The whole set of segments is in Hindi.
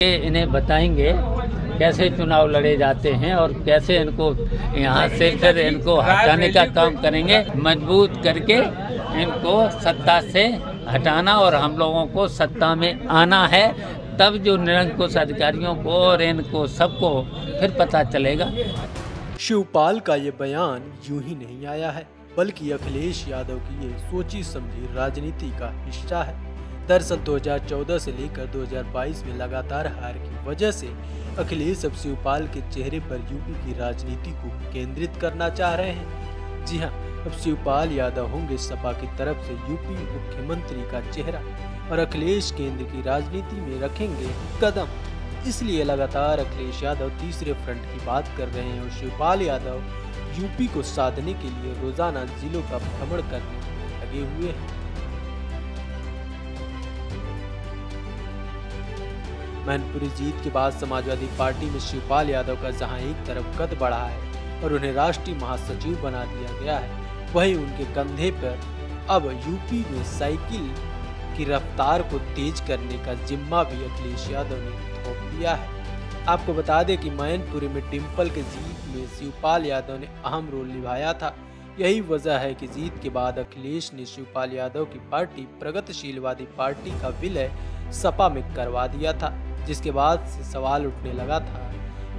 इन्हें बताएंगे कैसे चुनाव लड़े जाते हैं और कैसे इनको यहाँ से फिर इनको हटाने का काम करेंगे, मजबूत करके इनको सत्ता से हटाना और हम लोगों को सत्ता में आना है। तब जो निरंकुश अधिकारियों को और इनको सबको फिर पता चलेगा। शिवपाल का ये बयान यूं ही नहीं आया है, बल्कि अखिलेश यादव की ये सोची समझी राजनीति का हिस्सा है। दरअसल 2014 से लेकर 2022 में लगातार हार की वजह से अखिलेश अब शिवपाल के चेहरे पर यूपी की राजनीति को केंद्रित करना चाह रहे हैं। जी हां, अब शिवपाल यादव होंगे सपा की तरफ से यूपी मुख्यमंत्री का चेहरा और अखिलेश केंद्र की राजनीति में रखेंगे कदम। इसलिए लगातार अखिलेश यादव तीसरे फ्रंट की बात कर रहे हैं और शिवपाल यादव यूपी को साधने के लिए रोजाना जिलों का भ्रमण करने में लगे हुए हैं। मैनपुरी जीत के बाद समाजवादी पार्टी में शिवपाल यादव का जहां एक तरफ कद बढ़ा है और उन्हें राष्ट्रीय महासचिव बना दिया गया है, वहीं उनके कंधे पर अब यूपी में साइकिल की रफ्तार को तेज करने का जिम्मा भी अखिलेश यादव ने थोप दिया है। आपको बता दें कि मैनपुरी में डिम्पल के जीत में शिवपाल यादव ने अहम रोल निभाया था। यही वजह है कि जीत के बाद अखिलेश ने शिवपाल यादव की पार्टी प्रगतिशीलवादी पार्टी का विलय सपा में करवा दिया था, जिसके बाद से सवाल उठने लगा था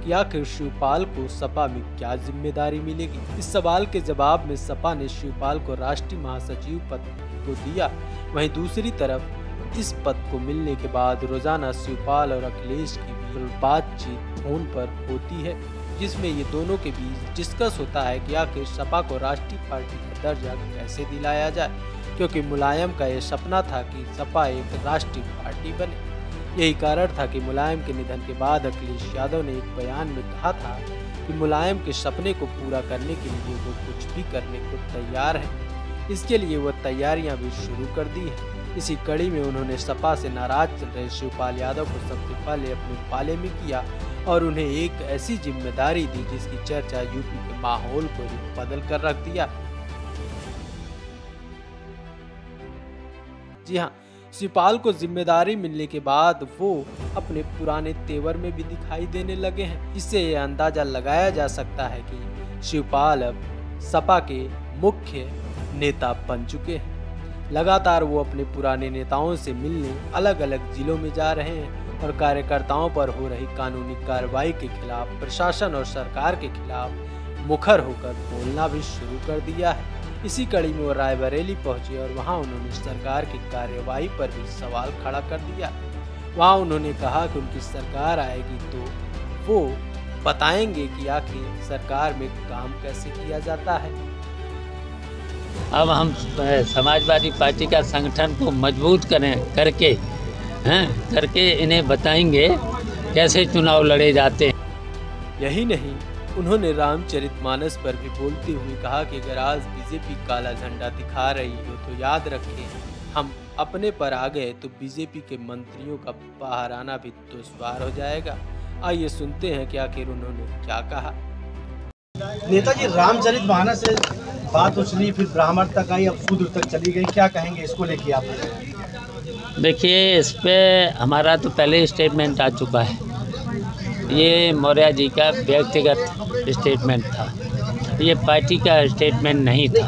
कि आखिर शिवपाल को सपा में क्या जिम्मेदारी मिलेगी। इस सवाल के जवाब में सपा ने शिवपाल को राष्ट्रीय महासचिव पद को दिया। वहीं दूसरी तरफ इस पद को मिलने के बाद रोजाना शिवपाल और अखिलेश की बातचीत फोन पर होती है, जिसमें ये दोनों के बीच डिस्कस होता है कि आखिर सपा को राष्ट्रीय पार्टी का दर्जा कैसे दिलाया जाए, क्योंकि मुलायम का ये सपना था कि सपा एक राष्ट्रीय पार्टी बने। यही कारण था कि मुलायम के निधन के बाद अखिलेश यादव ने एक बयान में कहा था कि मुलायम के सपने को पूरा करने के लिए वो कुछ भी करने को तैयार है। इसके लिए वो तैयारियां भी शुरू कर दी है। इसी कड़ी में उन्होंने सपा से नाराज चल रहे शिवपाल यादव को सबसे पहले अपने पाले में किया और उन्हें एक ऐसी जिम्मेदारी दी जिसकी चर्चा यूपी के माहौल को ही बदल कर रख दिया। जी हाँ, शिवपाल को जिम्मेदारी मिलने के बाद वो अपने पुराने तेवर में भी दिखाई देने लगे हैं। इससे ये अंदाजा लगाया जा सकता है कि शिवपाल अब सपा के मुख्य नेता बन चुके हैं। लगातार वो अपने पुराने नेताओं से मिलने अलग अलग जिलों में जा रहे हैं और कार्यकर्ताओं पर हो रही कानूनी कार्रवाई के खिलाफ प्रशासन और सरकार के खिलाफ मुखर होकर बोलना भी शुरू कर दिया है। इसी कड़ी में वो रायबरेली पहुंचे और वहां उन्होंने सरकार की कार्रवाई पर भी सवाल खड़ा कर दिया। वहां उन्होंने कहा कि उनकी सरकार आएगी तो वो बताएंगे कि आखिर सरकार में काम कैसे किया जाता है। अब हम समाजवादी पार्टी का संगठन को मजबूत करके इन्हें बताएंगे कैसे चुनाव लड़े जाते हैं। यही नहीं, उन्होंने रामचरितमानस पर भी बोलते हुए कहा कि अगर आज बीजेपी काला झंडा दिखा रही हो तो याद रखें, हम अपने पर आ गए तो बीजेपी के मंत्रियों का बाहर आना भी दुश्वार हो जाएगा। आइए सुनते हैं कि आखिर उन्होंने क्या कहा। नेताजी, रामचरितमानस से बात उछली, फिर ब्राह्मण तक आई, अब शूद्र तक चली गई, क्या कहेंगे इसको लेके आप? देखिए, इस पे हमारा तो पहले स्टेटमेंट आ चुका है। ये मौर्य जी का व्यक्तिगत स्टेटमेंट था, ये पार्टी का स्टेटमेंट नहीं था।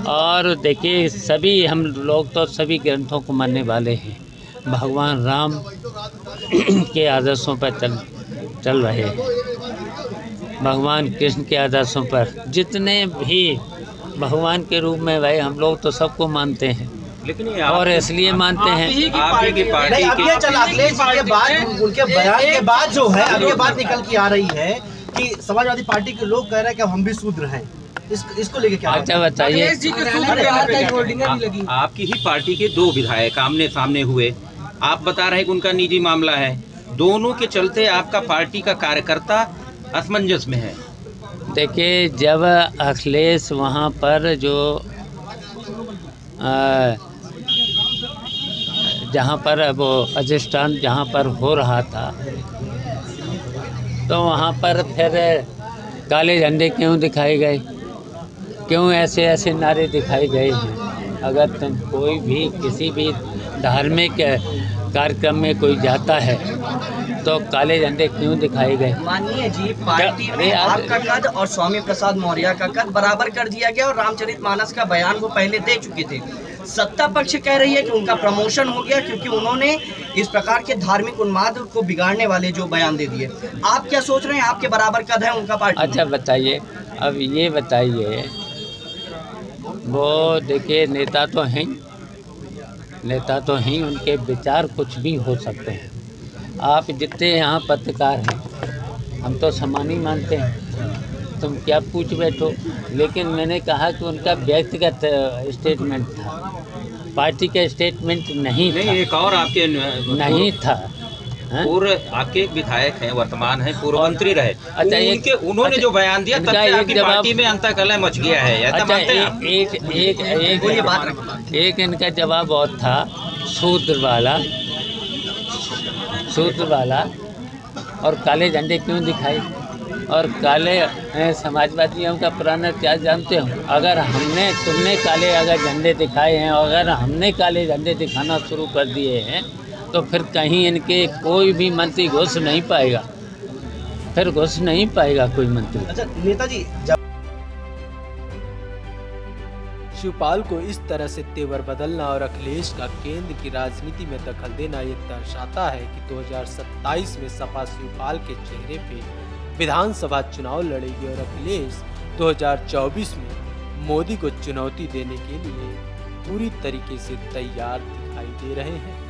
और देखिए, सभी हम लोग तो सभी ग्रंथों को मानने वाले हैं। भगवान राम के आदर्शों पर चल रहे हैं, भगवान कृष्ण के आदर्शों पर, जितने भी भगवान के रूप में भाई हम लोग तो सबको मानते हैं, लेकिन और इसलिए मानते हैं। उनके बयान के बाद जो है अब ये बात निकल के आ रही है कि समाजवादी पार्टी के लोग कह रहे हैं कि हम भी शूद्र हैं। इसको लेके क्या? अच्छा बताइए। आपकी ही पार्टी के दो विधायक आमने सामने हुए, आप बता रहे हैं कि उनका निजी मामला है, दोनों के चलते आपका पार्टी का कार्यकर्ता असमंजस में है। देखिए, जब अखिलेश वहाँ पर जो जहाँ पर वो अधिष्ठान जहाँ पर हो रहा था, तो वहाँ पर फिर काले झंडे क्यों दिखाए गए, क्यों ऐसे ऐसे नारे दिखाए गए हैं। अगर तुम कोई भी किसी भी धार्मिक कार्यक्रम में कोई जाता है तो काले झंडे क्यों दिखाए गए? माननीय जी, पार्टी में आपका कद और स्वामी प्रसाद मौर्य का कद बराबर कर दिया गया और रामचरितमानस का बयान वो पहले दे चुके थे। सत्ता पक्ष कह रही है कि उनका प्रमोशन हो गया क्योंकि उन्होंने इस प्रकार के धार्मिक उन्माद को बिगाड़ने वाले जो बयान दे दिए। आप क्या सोच रहे हैं, आपके बराबर कद है उनका पार्टी? अच्छा बताइए, अब ये बताइए, वो देखिए नेता तो हैं, नेता तो हैं, उनके विचार कुछ भी हो सकते हैं। आप जितने यहाँ पत्रकार हैं हम तो समान ही मानते हैं, तुम क्या पूछ बैठो। लेकिन मैंने कहा कि उनका व्यक्तिगत स्टेटमेंट था, पार्टी का स्टेटमेंट नहीं था। नहीं, एक और आपके नहीं था। पूर्व आपके विधायक हैं, वर्तमान हैं, पूर्व मंत्री रहे। अच्छा, उन्होंने जो बयान दिया तब से आपकी पार्टी में अंतर्कलह मच गया है। अच्छा, एक इनका जवाब और था, सूत्र वाला और काले झंडे क्यों दिखाए? और काले समाजवादियों का पुराना क्या जानते हो? अगर तुमने काले अगर झंडे दिखाए हैं और अगर हमने काले झंडे दिखाना शुरू कर दिए हैं तो फिर कहीं इनके कोई भी मंत्री घुस नहीं पाएगा, फिर घुस नहीं पाएगा कोई मंत्री। अच्छा नेताजी, शिवपाल को इस तरह से तेवर बदलना और अखिलेश का केंद्र की राजनीति में दखल देना ये दर्शाता है कि 2027 में सपा शिवपाल के चेहरे पे विधानसभा चुनाव लड़ेगी और अखिलेश 2024 में मोदी को चुनौती देने के लिए पूरी तरीके से तैयार दिखाई दे रहे हैं।